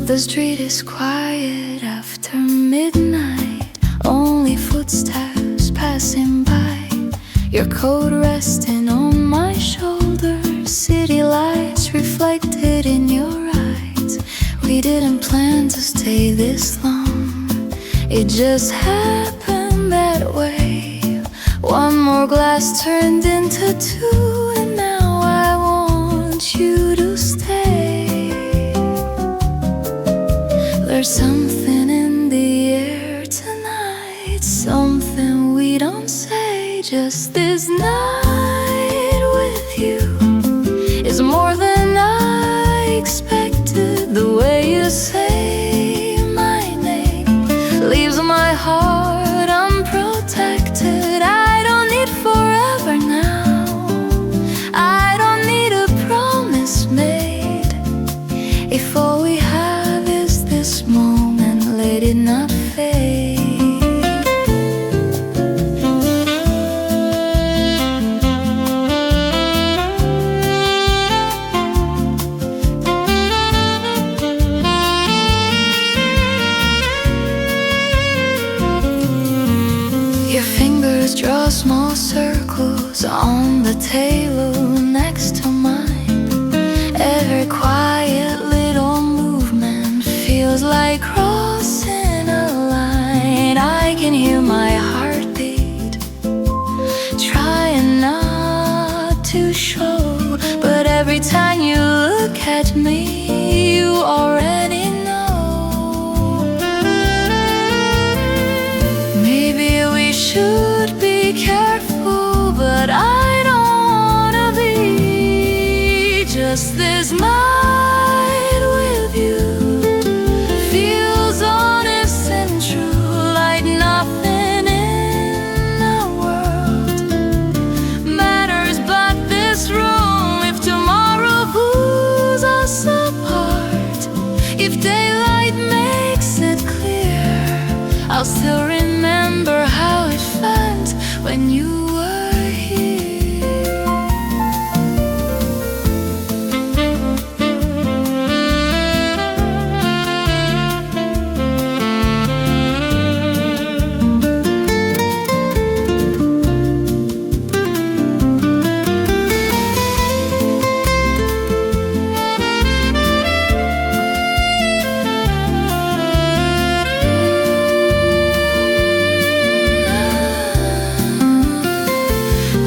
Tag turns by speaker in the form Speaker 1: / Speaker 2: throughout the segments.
Speaker 1: The street is quiet after midnight, only footsteps passing by. Your coat resting on my shoulder, city lights reflected in your eyes. We didn't plan to stay this long, it just happened that way. One more glass turned into two, and now I want you to stay. There's something in the air tonight, something we don't say. Just this night with you is more than I expected. The way you say my name leaves my heart unprotected. I don't need forever now, I don't need a promise made. If all we have is this moment, let it not fade. Your fingers draw small circles on the table next to mine. Every quiet little movement feels like crossing a line. I can hear my heartbeat, trying not to show, but every time you look at me, you already know. Maybe we should be careful, but I don't wanna be. Just this night with you feels honest and true, like nothing in the world matters but this room. If tomorrow pulls us apart, if daylight makes it clear, I'll still remember how it felt when you were here.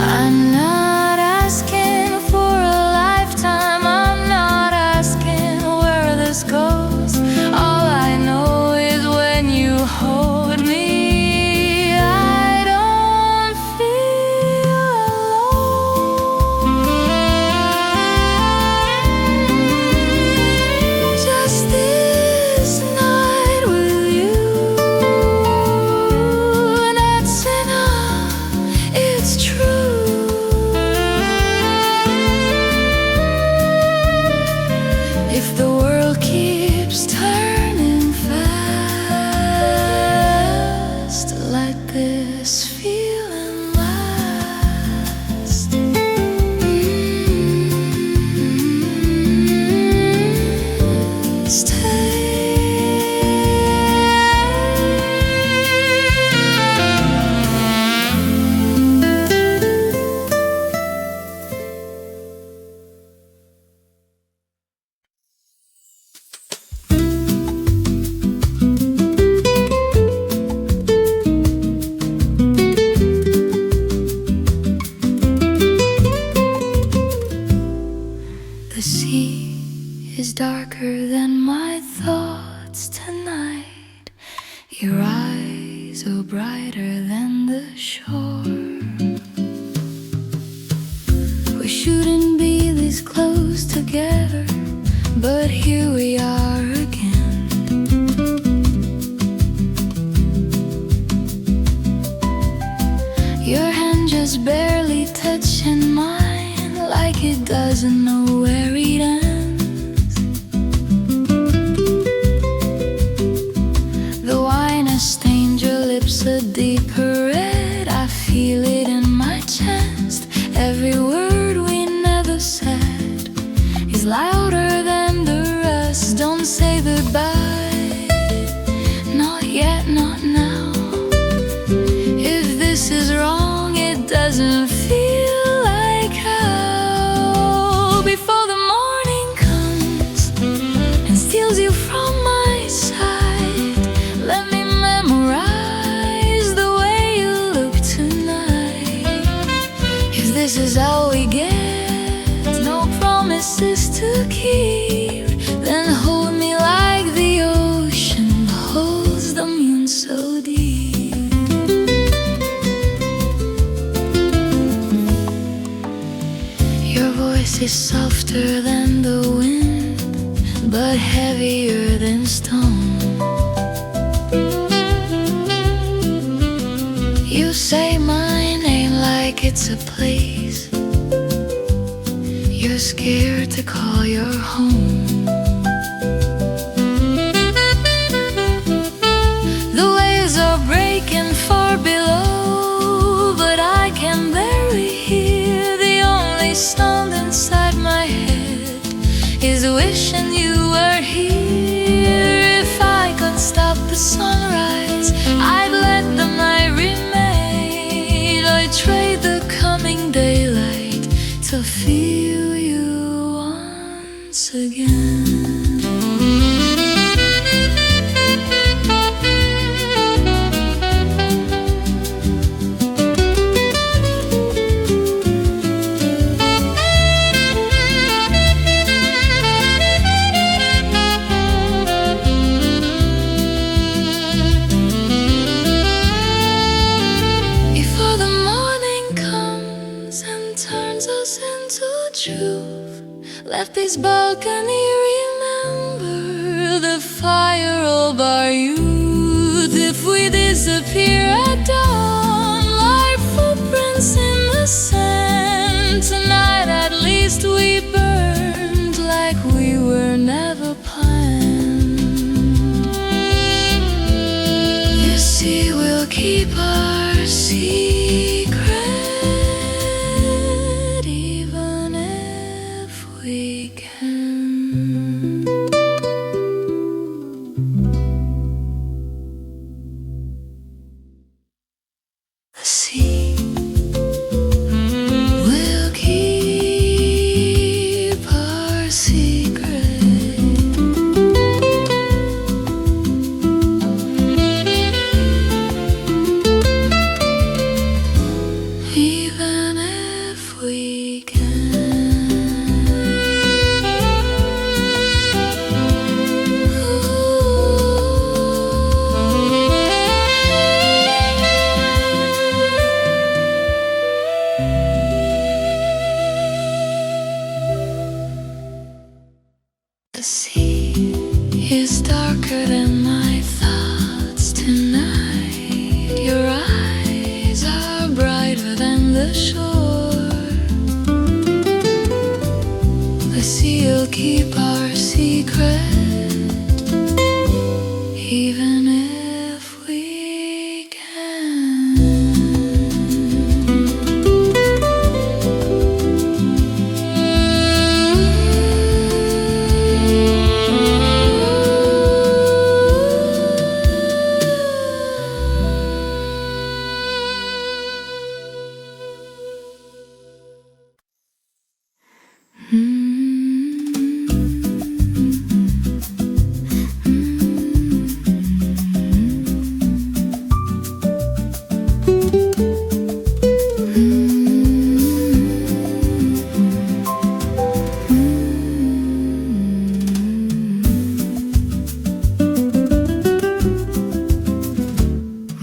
Speaker 1: I'm not asking for a lifetime, I'm not asking where this goes. All I know is when you hold me, I don't feel alone. Just this night with you, that's enough, it's true. If the world keeps turning fast, let this feeling last. The sea is darker than my thoughts tonight. Your eyes are brighter than the shore. We shouldn't be this close together, but here we are again. Your hand just barely touching mine, like it doesn't know where it ends. say goodbye. Not yet, not now. If this is wrong, it doesn't feel like how. Before the morning comes and steals you from my side, let me memorize the way you look tonight. If this is all we get, no promises to keep, then hold me like the ocean holds the moon so deep. Your voice is softer than the wind, but heavier than stone. You say my name like it's a place you're scared to call your home. The waves are breaking far below, but I can barely hear. The only sound inside my head is wishing you were here. If I could stop the sunrise, I'd let the night remain. I'd trade the coming daylight to feel you once again. Before the morning comes and turns us into truth, let this balcony remember the fire of our youth. If we disappear at dawn like footprints in the sand, tonight at least we burned like we were never planned. You see, we'll keep our secret even if we can. The sea will keep our secret, even if we The sea is darker than my thoughts tonight. Your eyes are brighter than the shore. The sea will keep our secret, even if we can.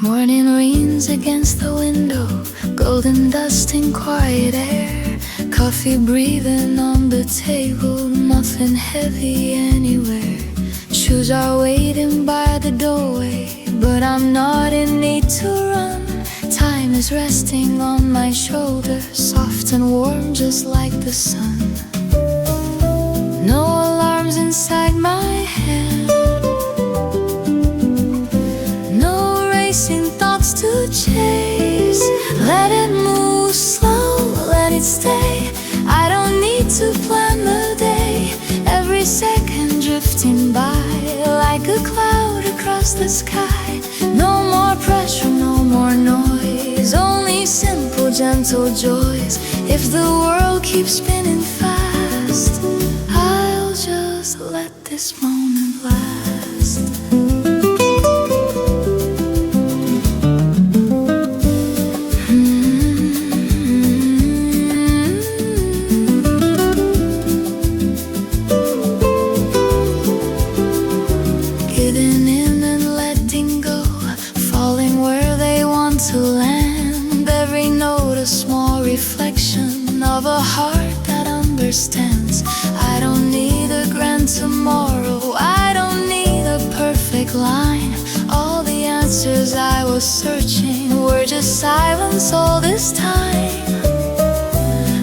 Speaker 1: Morning rains against the window, golden dust in quiet air, coffee breathing on the table, nothing heavy anywhere. Shoes are waiting by the doorway, but I'm not in need to run. Time is resting on my shoulder, soft and warm just like the sun. No alarms inside my head, no racing thoughts to chase. Let it move slow, let it stay. I don't need to plan the day, every second drifting by. across the sky. No more pressure, no more noise, only simple, gentle joys. If the world keeps spinning fast, I'll just let this moment last. Giving in and letting go, falling where they want to land. Every note a small reflection of a heart that understands. I don't need a grand tomorrow, I don't need a perfect line. All the answers I was searching were just silence all this time.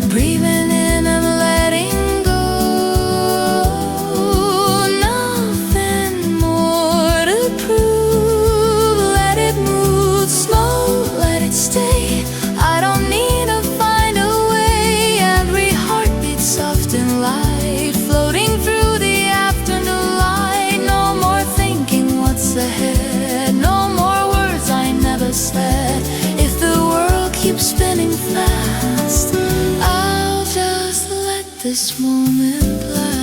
Speaker 1: Breathing in and letting go, nothing more to prove. Let it move slow, let it stay. I don't need to find a way. Every heartbeat soft and light, floating through the afternoon light. No more thinking what's ahead, no more words I never said. If the world keeps spinning fast, I'll just let this moment last.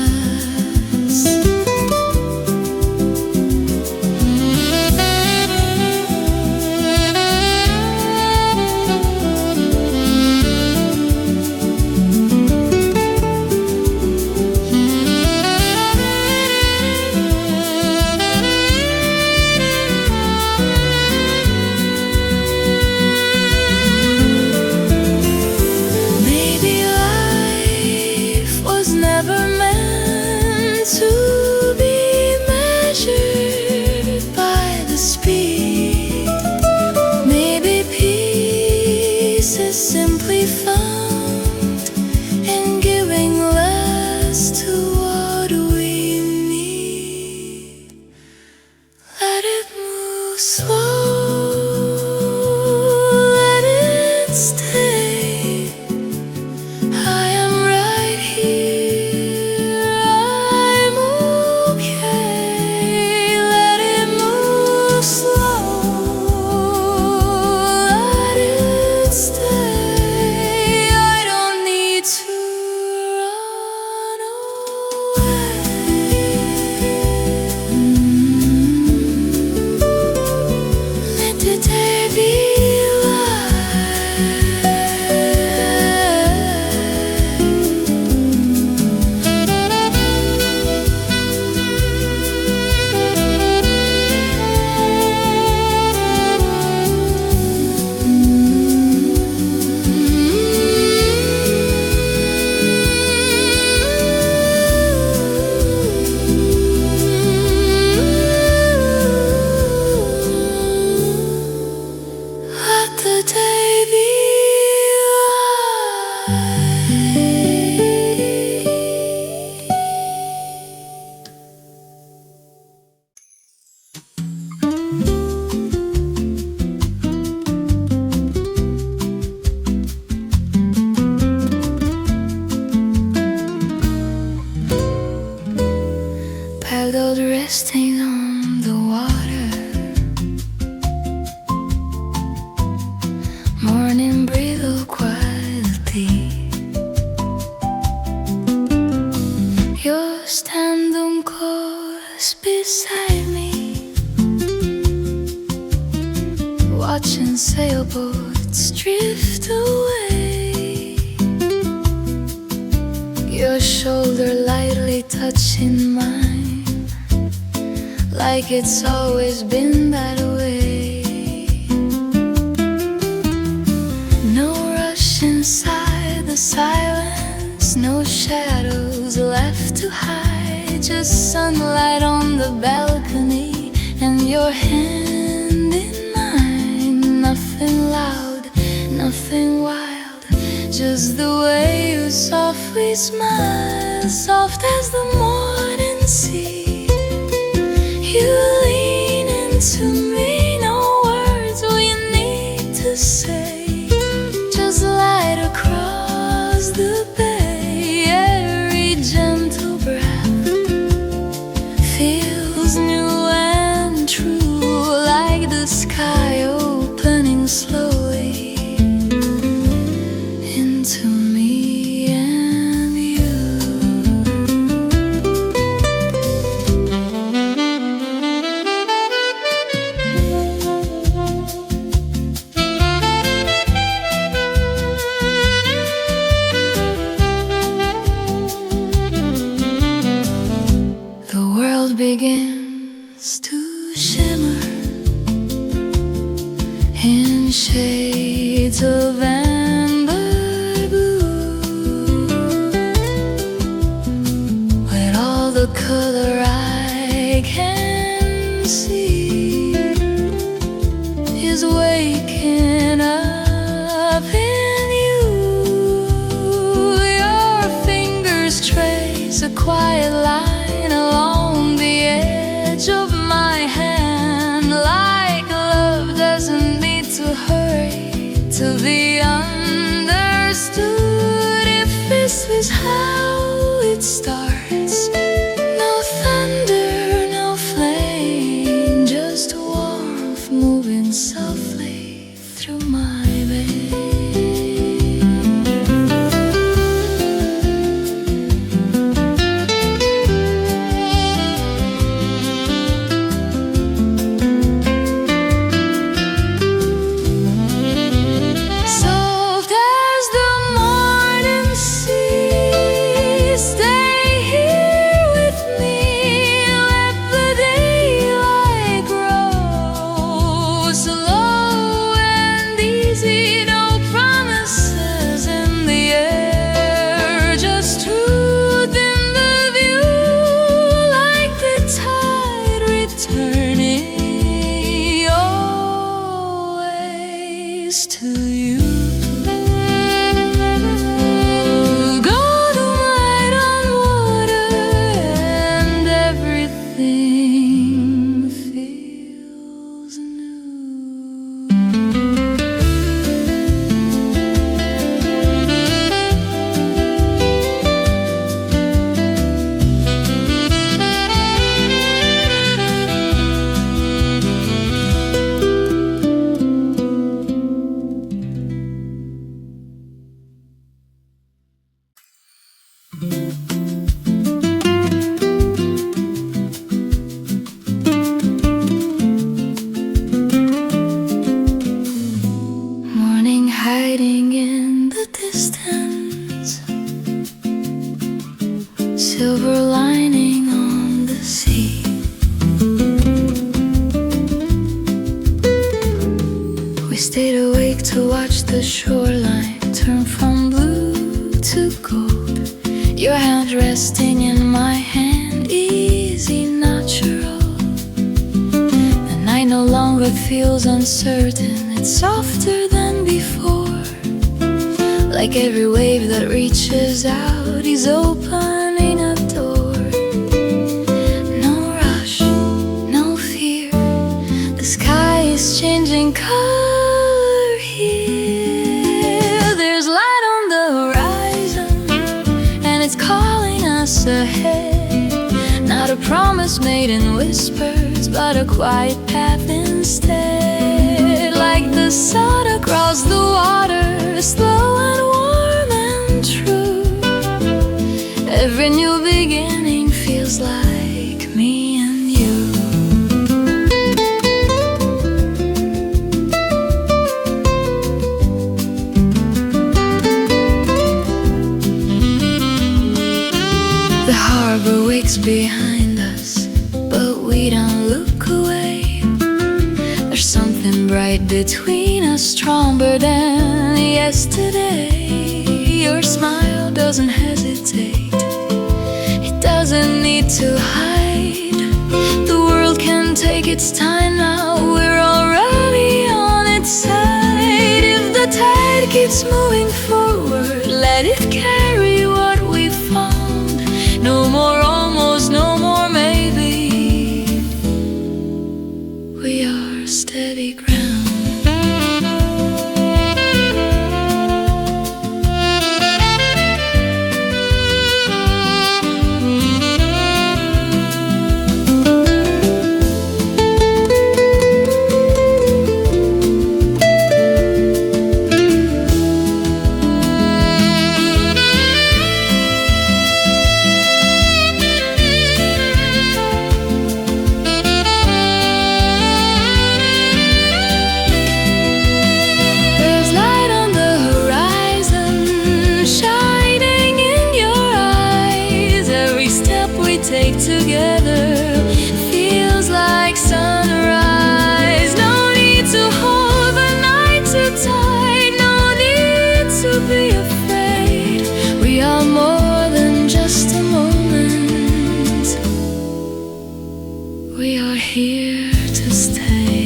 Speaker 1: To be measured by the speed. Maybe peace is simply found in giving less to what we need. Let it move slow, let it stay. I am right here, paddled resting on the water. Morning breathe quietly. You're standing close beside me, watching sailboats drift away. Your shoulder lightly touching mine, like it's always been that way. No rush inside the silence, no shadows left to hide. Just sunlight on the balcony and your hand in mine. Nothing loud, nothing wild, just the way you softly smile, soft as the morning sea. You lean into me, no words we need to say, just light across the bay. Every gentle breath feels new and true. to shimmer in shades of amber blue, when all the color I can see is waking up in you. Your fingers trace a quiet line along the edge of my hand, like love doesn't need to hurry to be understood. If this is how it starts, no thunder, no flame, just warmth moving softly through my veins. To you, golden light on water, and everything feels new. Morning hiding in the distance, silver lining on the sea. We stayed awake to watch the shoreline turn from blue to gold. Your hand resting in my hand, easy, natural. The night no longer feels uncertain, it's softer than before. Like every wave that reaches out, he's opening a door. No rush, no fear, the sky is changing color here. There's light on the horizon, and it's calling us ahead. Not a promise made in whispers, but a quiet path instead. Like the sun across the water, slow and warm and true. Every new beginning feels like me and you. The harbor wakes behind us, but we don't look away. There's something bright between us, stronger than yesterday. Your smile doesn't hesitate, it doesn't need to hide. The world can take its time now, we're already on its side. If the tide keeps moving forward, let it carry what we found. No more almost, no more maybe. We are steady ground. to stay.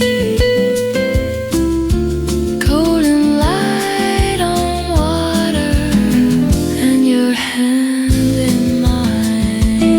Speaker 1: Golden light on water and your hand in mine.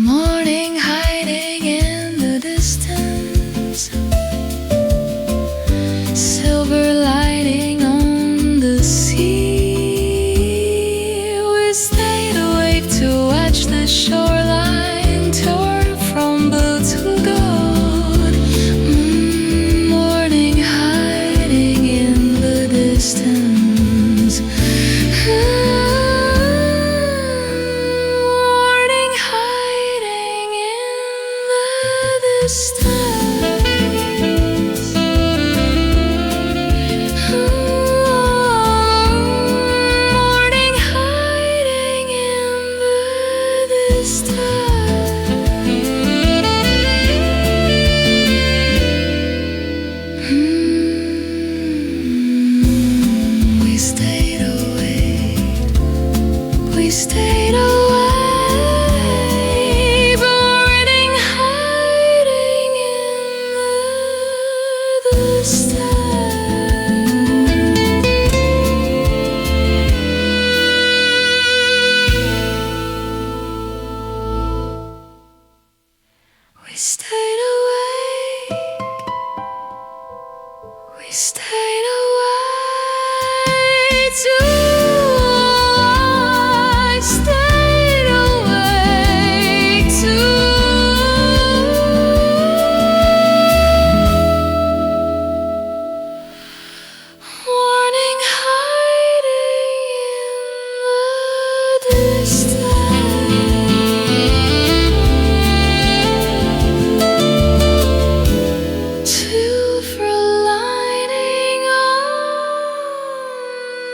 Speaker 1: Morning hiding in the distance, silver lighting on the sea. We stayed awake to watch the shoreline turn from blue to gold. Morning hiding in the distance. Morning hiding in the distance. Morning hiding in the distance. We stayed awake. We stayed away, boarding, hiding in the distance. We stayed away. We stayed away too. I stayed awake too. Morning hiding in the distance. Silver lining on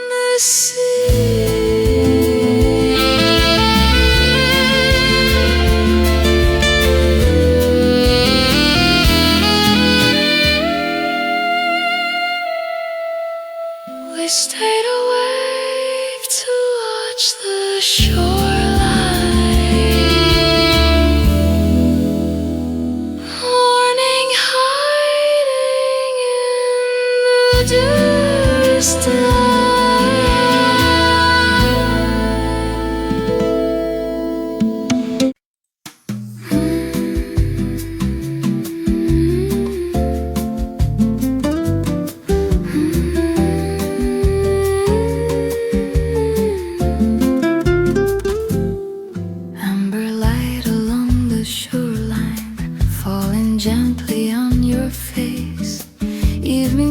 Speaker 1: the sea. We stayed awake to watch the shoreline. Morning hiding in the distance.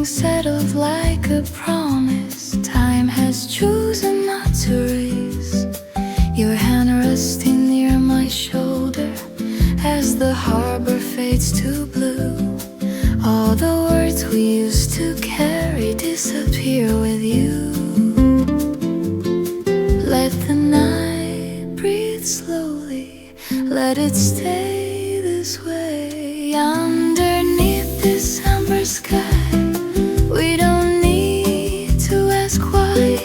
Speaker 1: Everything settled like a promise. Time has chosen not to race. Your hand resting near my shoulder as the harbor fades to blue. All the words we used to carry disappear with you. Let the night breathe slowly, let it stay this way. Underneath December sky, we don't need to ask why.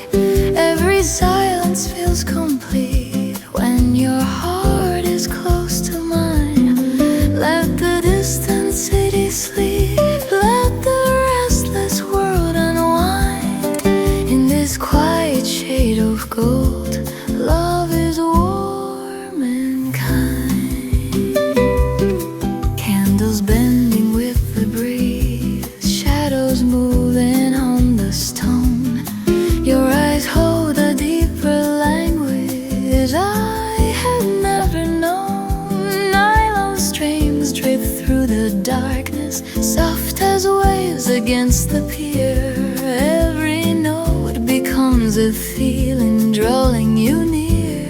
Speaker 1: Every silence feels complete when your heart is close to mine. Let the distant city sleep, let the restless world unwind. In this quiet shade of gold, love is warm and kind. Candles bending with the breeze, shadows moving on the stone. Your eyes hold a deeper language I had never known. Nylon strings drip through the darkness, soft as waves against the pier. Every note becomes a feeling drawing you near.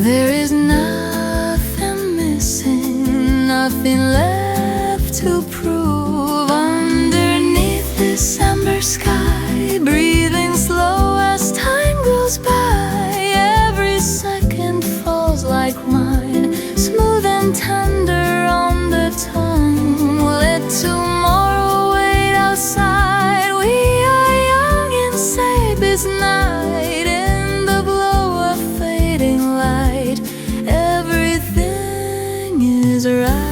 Speaker 1: There is nothing missing, nothing left to prove. Underneath December sky, breathing slow as time goes by. Every second falls like wine, smooth and tender on the tongue. Let tomorrow wait outside. We are young and safe this night. In the glow of fading light, everything is right.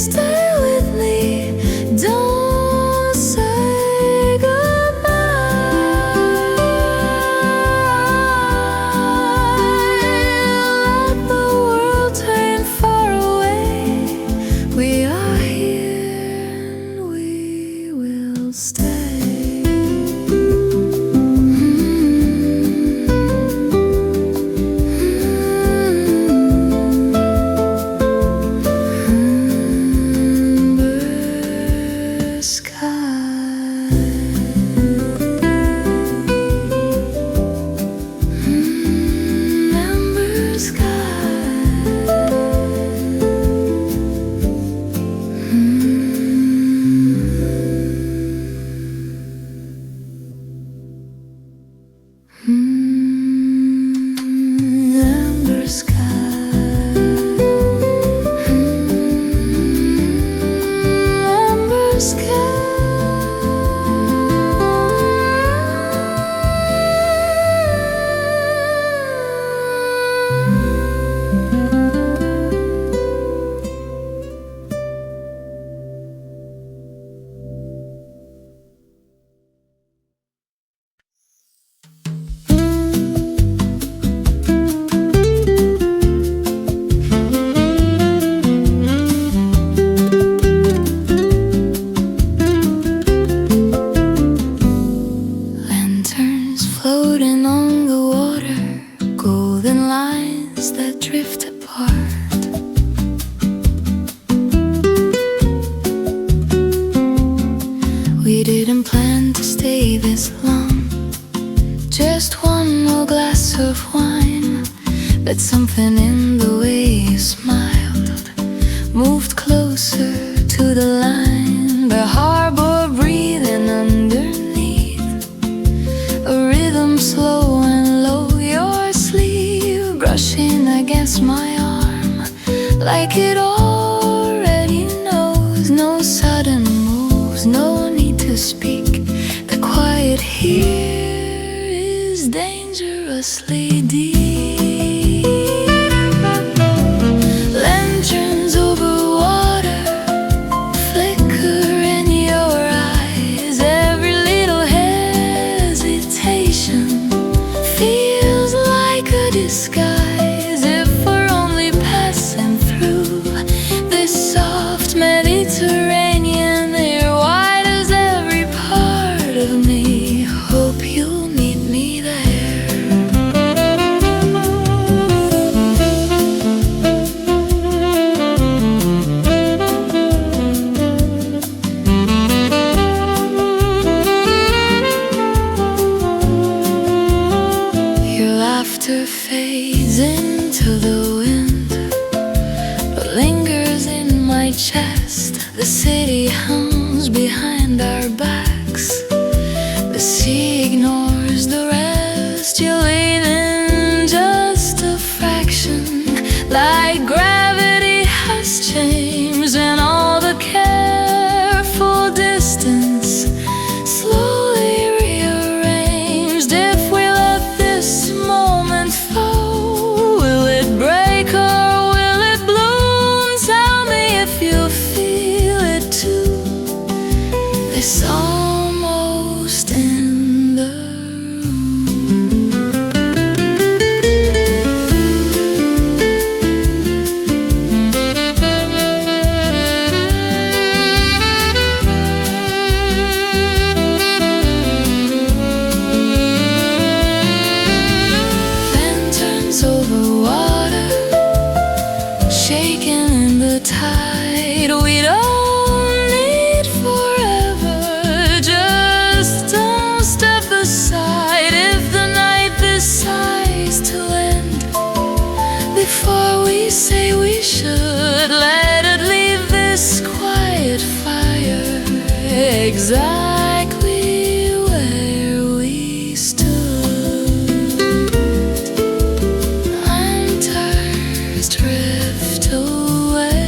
Speaker 1: Stay with me, don't say goodbye. Let the world turn far away. We are here and we will stay. Amber sky. Amber sky. Floating on the water, golden lines that drift apart. We didn't plan to stay this long, just one more glass of wine. But something in the way you smiled moved closer to the line. The harbor breathing underneath, a rhythm slow and low. Your sleeve brushing against my arm like it already knows. No sudden moves, no need to speak. The quiet here is dangerously deep. Lanterns over water flicker in your eyes. Every little hesitation feels like a disguise. If we're only passing through this soft Mediterranean air, why does every part of me hope you'll meet me there? Your laughter fades into the wind, but lingers in my chest. The city hums behind our backs. The sea ignores the rest. You're leaving just a fraction, like gravity has changed, and all the careful distance slowly rearranged. If we let this moment fall, will it break or will it bloom? Tell me if you feel it too. This almost in the lanterns over water, shaking in the tide. We don't need forever, just don't step aside. If the night decides to end before we say we should, let it leave this quiet fire exactly where we stood. Lanterns drift away.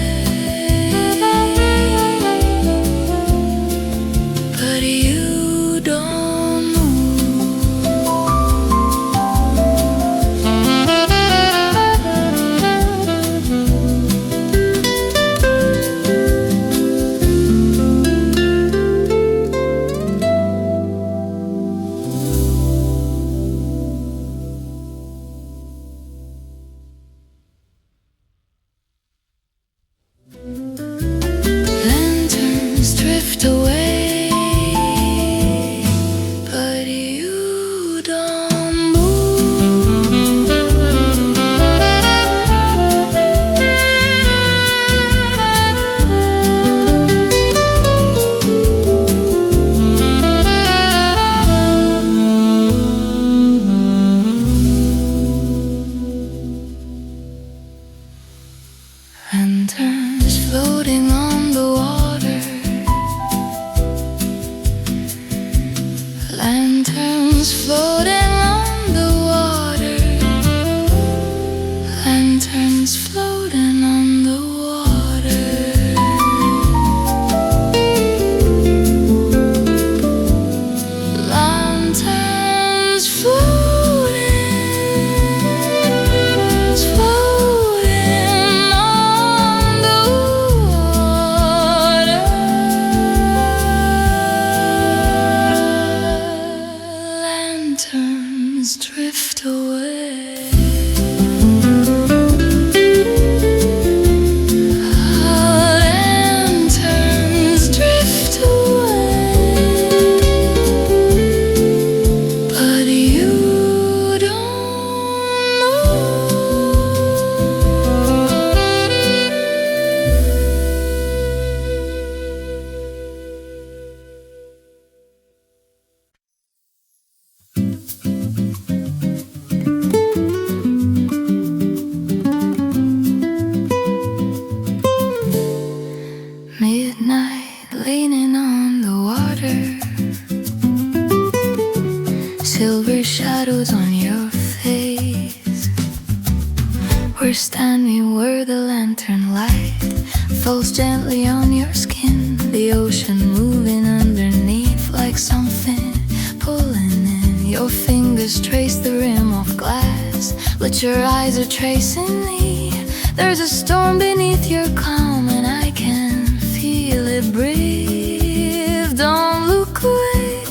Speaker 1: falls gently on your skin. The ocean moving underneath like something pulling in. Your fingers trace the rim of glass, but your eyes are tracing me. There's a storm beneath your calm, and I can feel it breathe. Don't look away,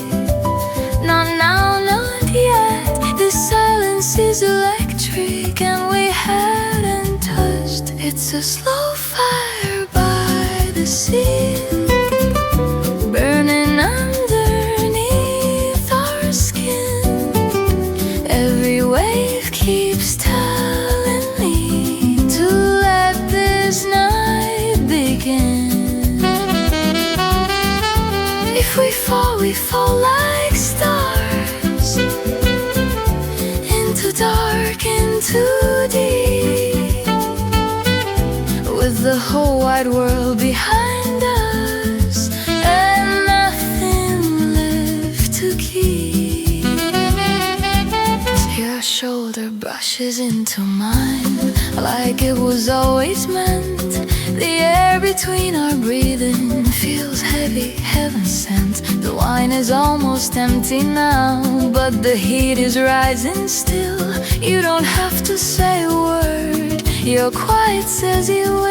Speaker 1: not now, not yet. This silence is electric, and we hadn't touched. It's a slow fire by the sea, burning underneath our skin. Every wave keeps telling me to let this night begin. If we fall, we fall like stars, into dark, into deep, with the whole wide world behind us and nothing left to keep. Your shoulder brushes into mine like it was always meant. The air between our breathing feels heavy, heaven sent. The wine is almost empty now, but the heat is rising still. You don't have to say a word, your quiet says you will.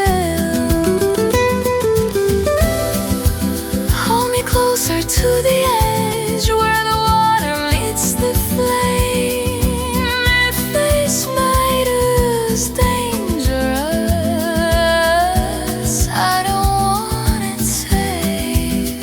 Speaker 1: Hold me closer to the edge where the water meets the flame. If this night is dangerous, I don't want it safe.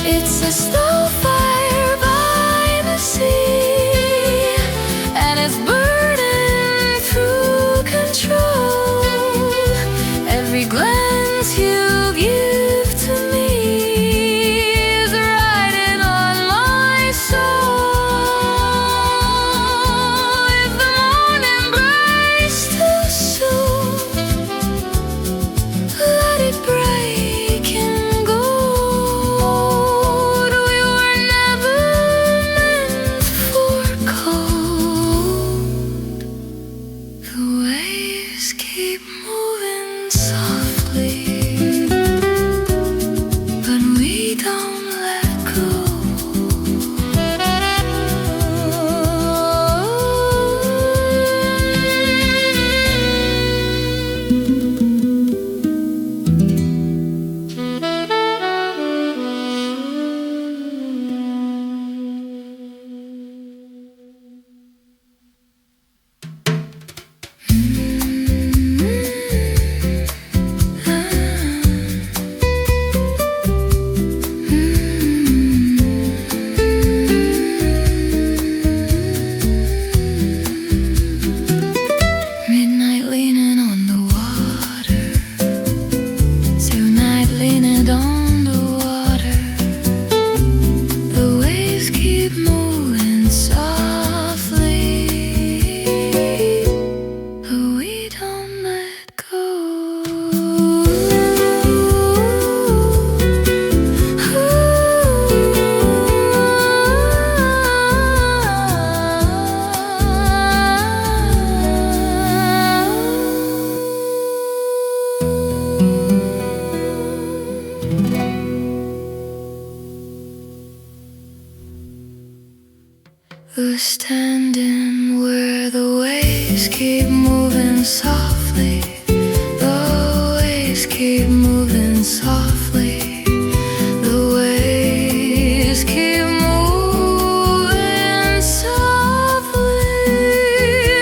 Speaker 1: It's a slow fire by the sea, and it's burning through control. Every glance you give to me is riding on my soul. If the morning breaks too soon, let it break in gold. We were never meant for cold. The waves keep moving softly, but we don't let go. Midnight leaning on the water, tonight leaning on the water. The waves keep moving softly, but we don't let go. We're standing where the waves keep moving softly. The waves keep moving softly. The waves keep moving softly.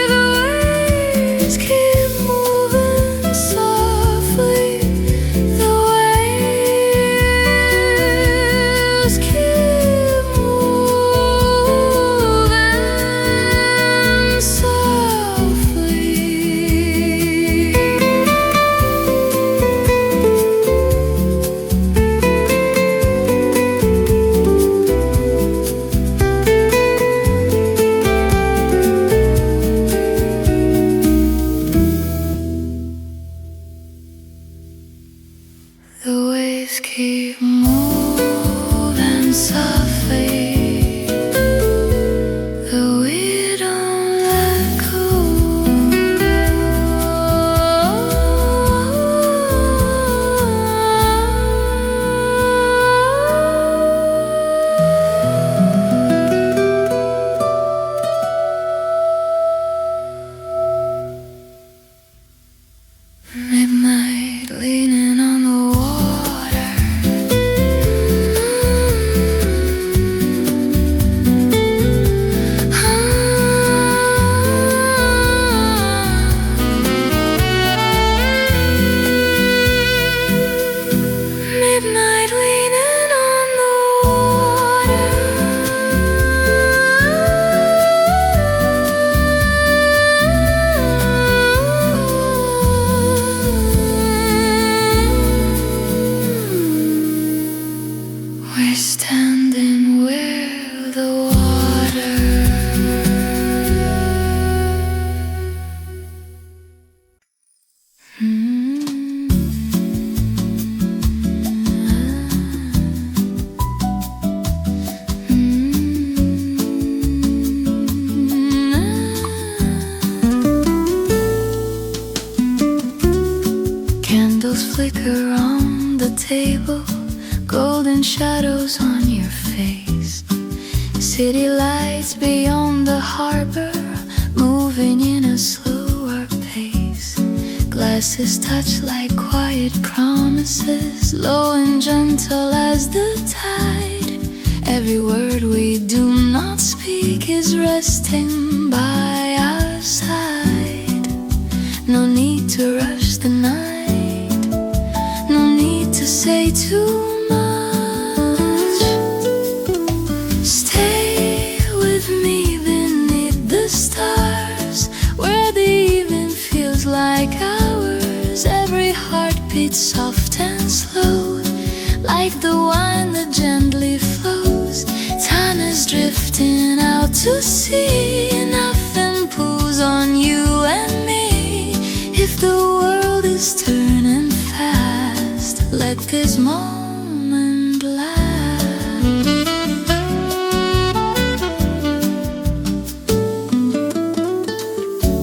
Speaker 1: The waves keep moving softly. The waves keep moving softly. liquor on the table, golden shadows on your face. City lights beyond the harbor, moving in a slower pace. Glasses touch like quiet promises, low and gentle as the tide. Every word we do not speak is resting by our side. No need to rush the night, no need to say too much. Stay with me beneath the stars, where the evening feels like ours. Every heartbeat soft and slow, like the wine that gently flows. Time is drifting out to sea, nothing pulls on you and me. If the world is turning fast, let this moment last.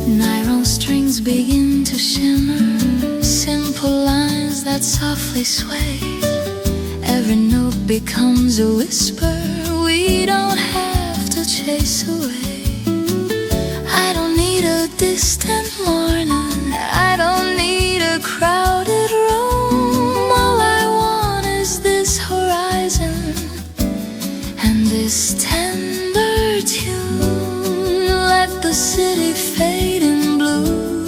Speaker 1: Nylon strings begin to shimmer, simple lines that softly sway. Every note becomes a whisper we don't have to chase away. I don't need a distant morning, I don't need a crowded room. All I want is this horizon and this tender tune. Let the city fade in blue,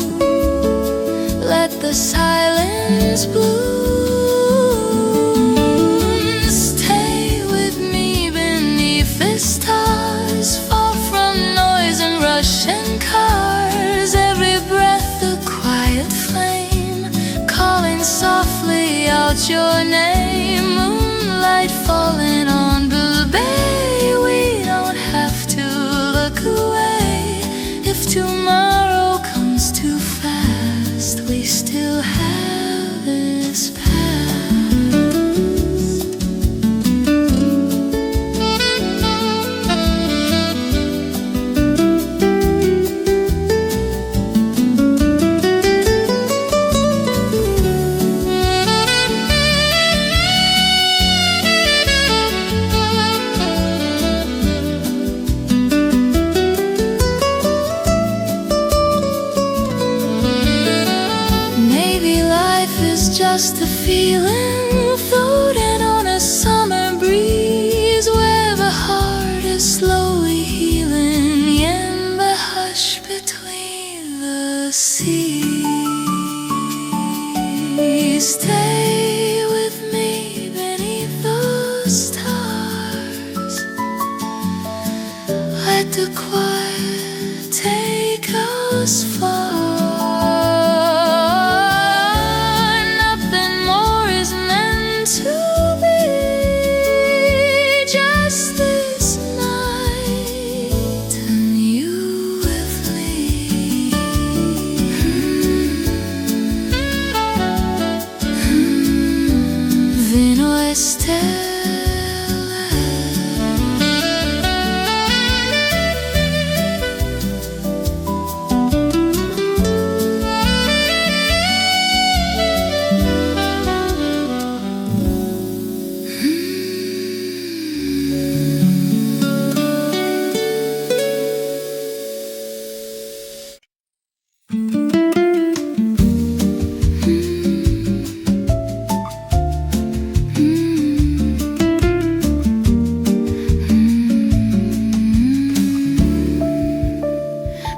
Speaker 1: let the silence bloom. Stay with me beneath the stars, far from noise and rushing cars. Every breath a quiet flame, calling softly out your name. Moonlight falling on the bay, we don't have to look away. If tomorrow comes too fast, we still have this past. Just a feeling floating on a summer breeze, where the heart is slowly healing in the hush between the seas. Stay with me beneath the stars, let the quiet take us far. To be just this night and you with me. Vino Estelle.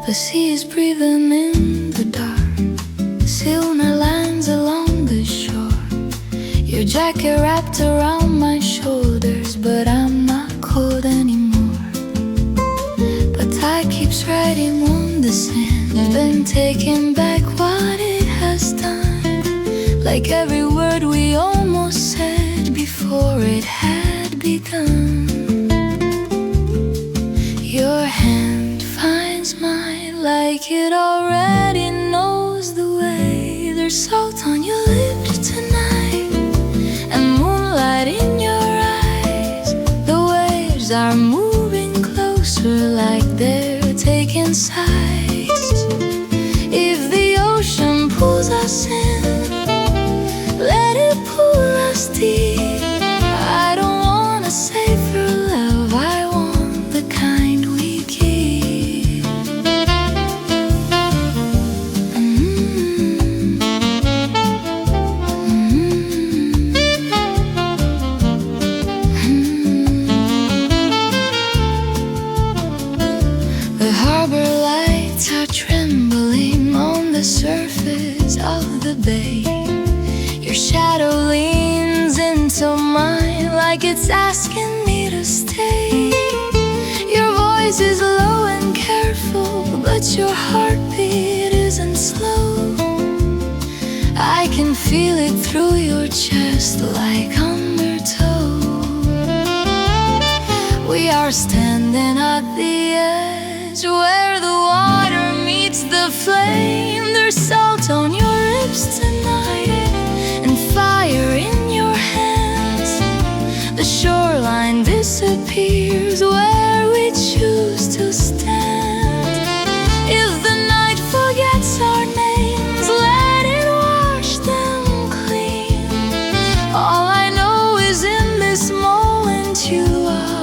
Speaker 1: The sea is breathing in the dark, silver lines along the shore. Your jacket wrapped around my shoulders, but I'm not cold anymore. The tide keeps riding on the sand, been taking back what it has done. Like every word we almost said before it had begun. Your hand finds mine like it already knows the way. There's salt on your lips tonight and moonlight in your eyes. The waves are moving closer like they're taking sides. If the ocean pulls us in, let harbor lights are trembling on the surface of the bay. Your shadow leans into mine like it's asking me to stay. Your voice is low and careful, but your heartbeat isn't slow. I can feel it through your chest like undertow. We are standing at the edge where the water meets the flame. There's salt on your lips tonight and fire in your hands. The shoreline disappears where we choose to stand. If the night forgets our names, let it wash them clean. All I know is in this moment you are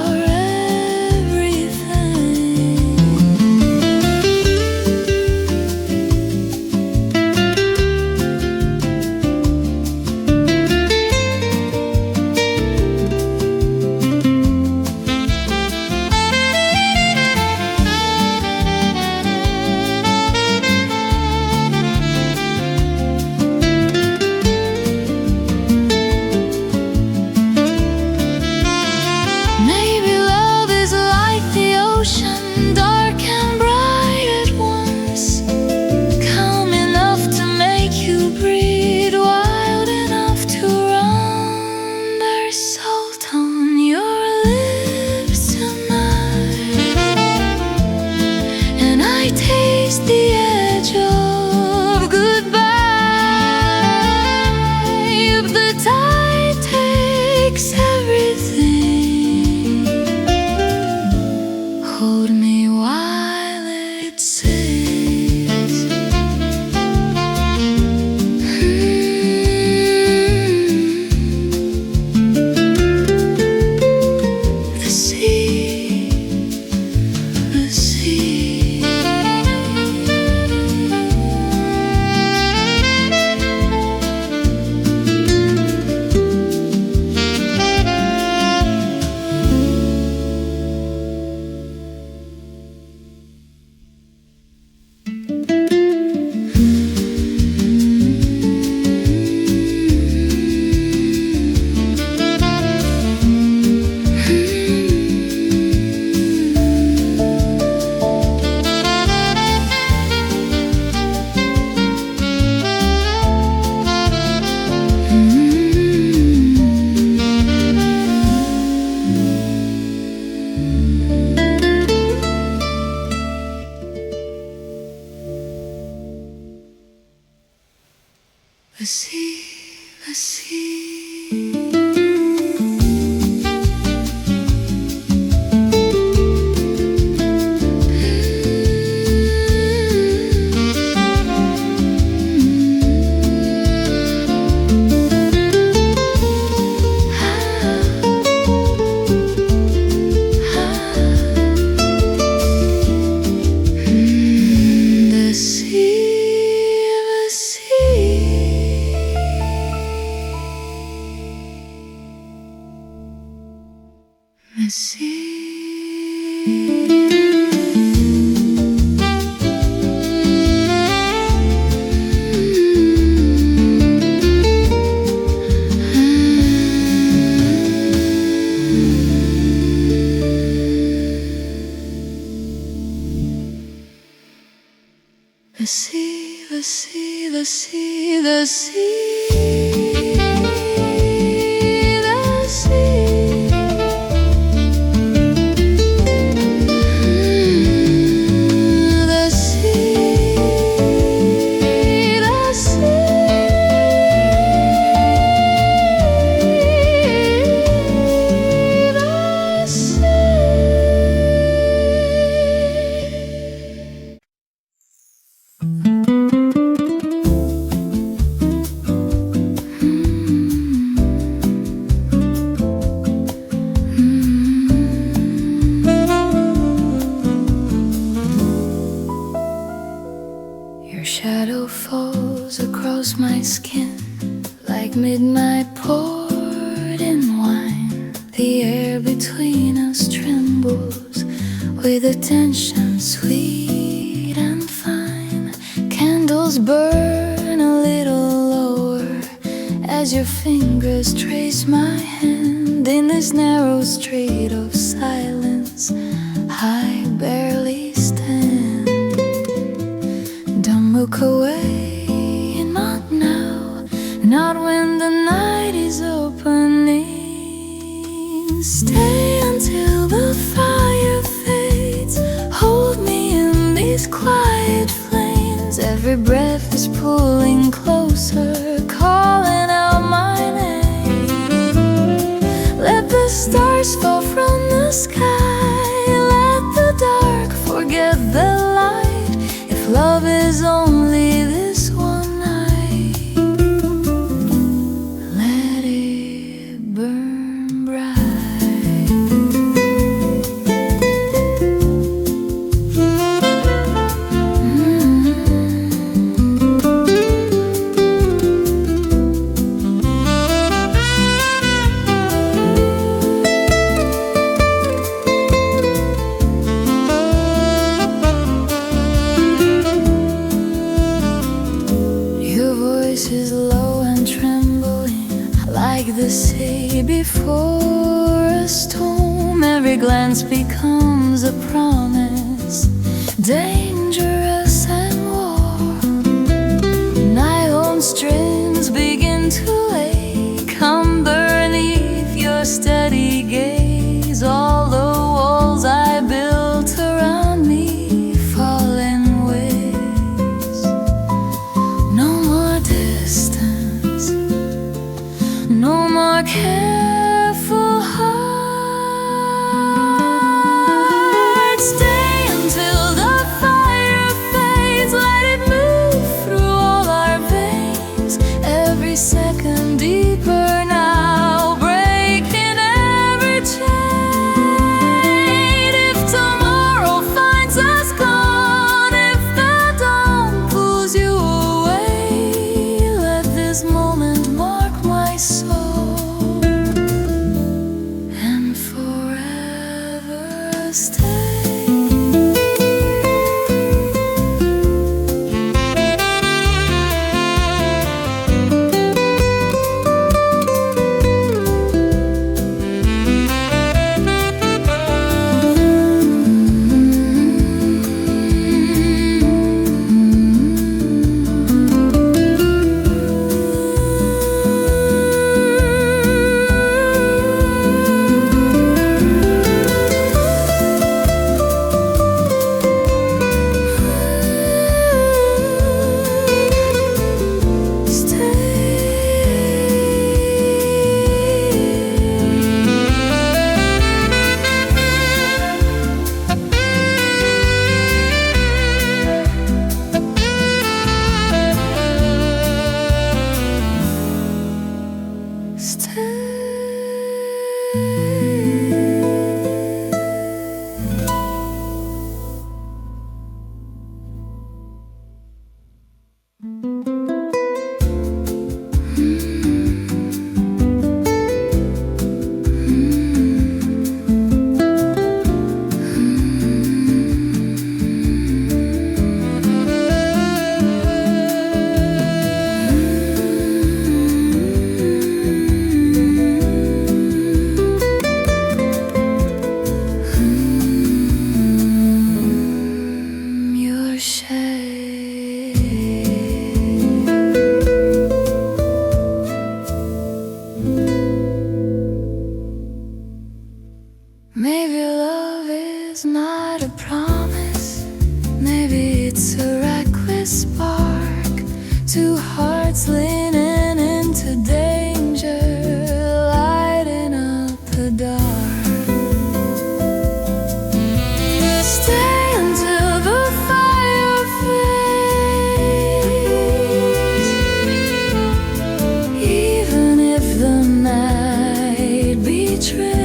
Speaker 1: the sea, the sea. The sea, the sea, the sea, the sea. Your shadow falls across my skin like midnight poured in wine. The air between us trembles with the tension sweet and fine. Candles burn a little lower as your fingers trace my hand in this narrow street of silence. I barely stand. Don't look away, not now, not when the night is opening. Stay until the fire fades. Hold me in these quiet flames. Every breath is pulling closer, calling out my name. Let the stars fall from the sky. Let the dark forget the light. If love is only this one night, let it burn bright. Is low and trembling like the sea before a storm. Every glance becomes a promise, dangerous and warm. Nylon strings begin to ache underneath your steady gaze. All the walls I built around me fall in waves. No more distance, no more careful heart. Stay until the fire fades. Let it move through all our veins. Every second deeper now, breaking every chain. If tomorrow finds us gone, if the dawn pulls you away, let this moment mark my soul and forever stay. Maybe love is not a promise. Maybe it's a reckless spark. Two hearts leaning into danger, lighting up the dark. Stay until the fire fades, even if the night betrays.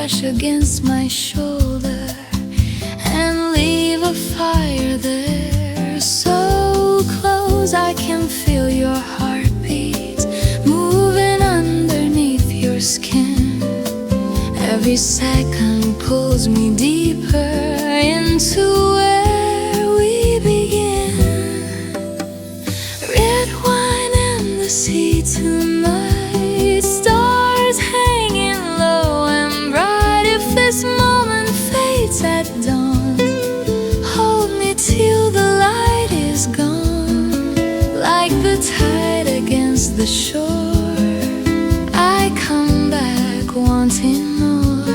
Speaker 1: brush against my shoulder and leave a fire there, so close I can feel your heartbeat moving underneath your skin. Every second pulls me deeper into where we begin. Red wine and the sea tonight, stars hanging low and bright. If this moment fades at dawn, hold me till the light is gone. Like the tide against the shore, I come back wanting more.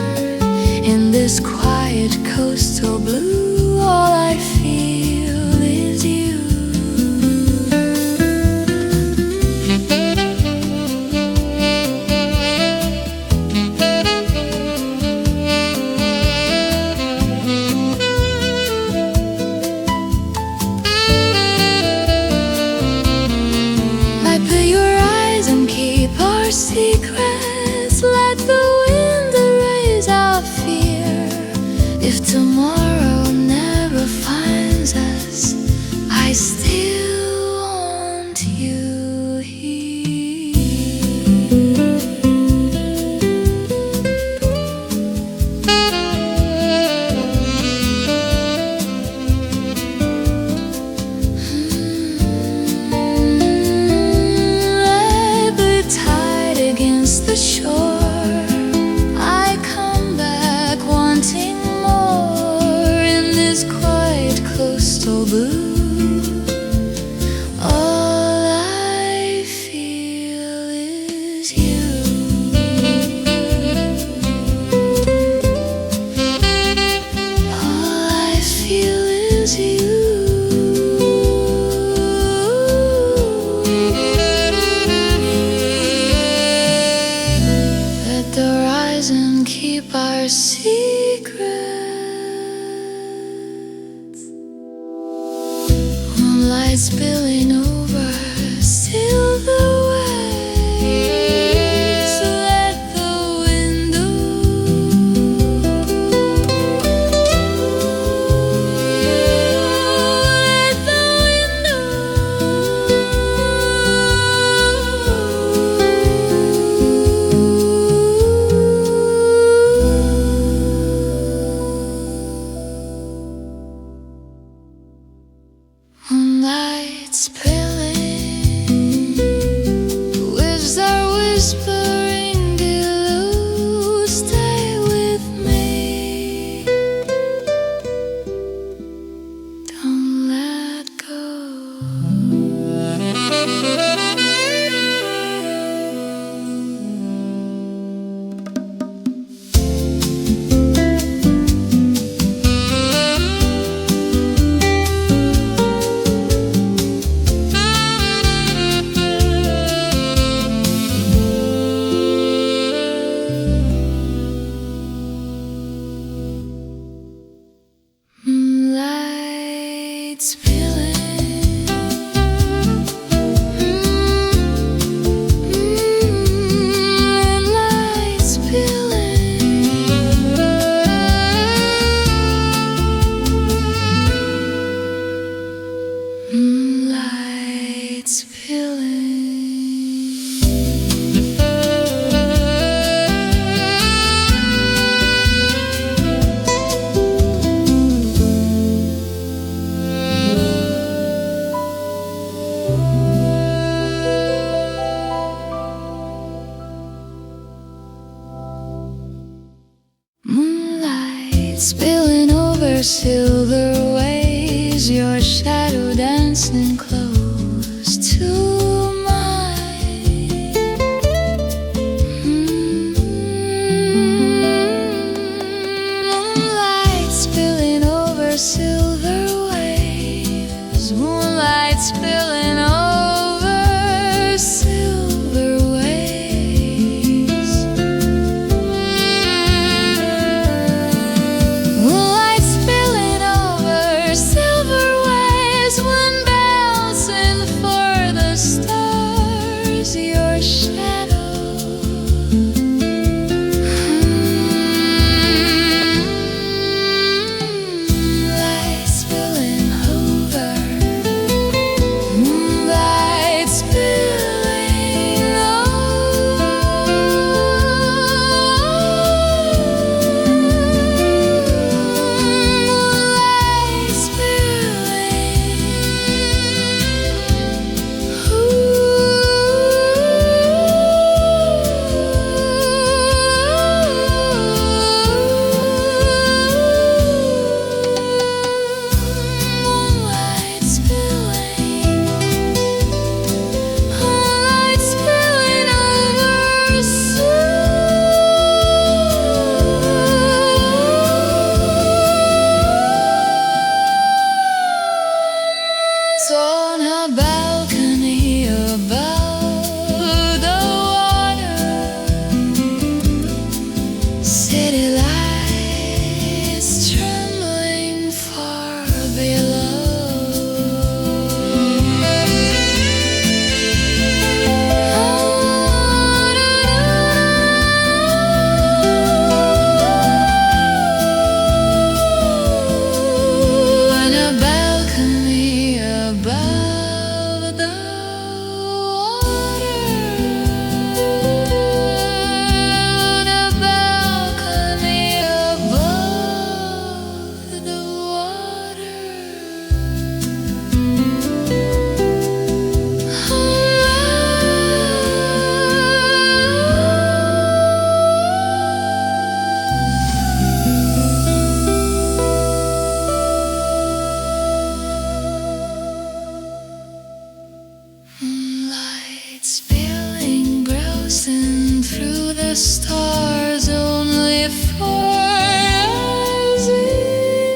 Speaker 1: In this quiet coastal blue, all I feel is you. Open your eyes and keep our secrets. Let the wind erase our fear. If tomorrow never finds us, I still want you here. Like the tide against the shore, I come back wanting more. In this quiet coastal blue, all I feel is you. All I feel is you. Let the horizon keep our secrets. Moonlight spilling over silver waves. Let the window, let the moonlight spilling, waves are whispering below. Stay with me, don't let go. Moonlight spilling, moonlight spilling, moonlight spilling. Moonlight spilling over silver waves, your shadow dancing close to mine. Moonlight spilling over silver waves, moonlight spilling over silver waves. Moonlight spilling over silver waves when bells pretty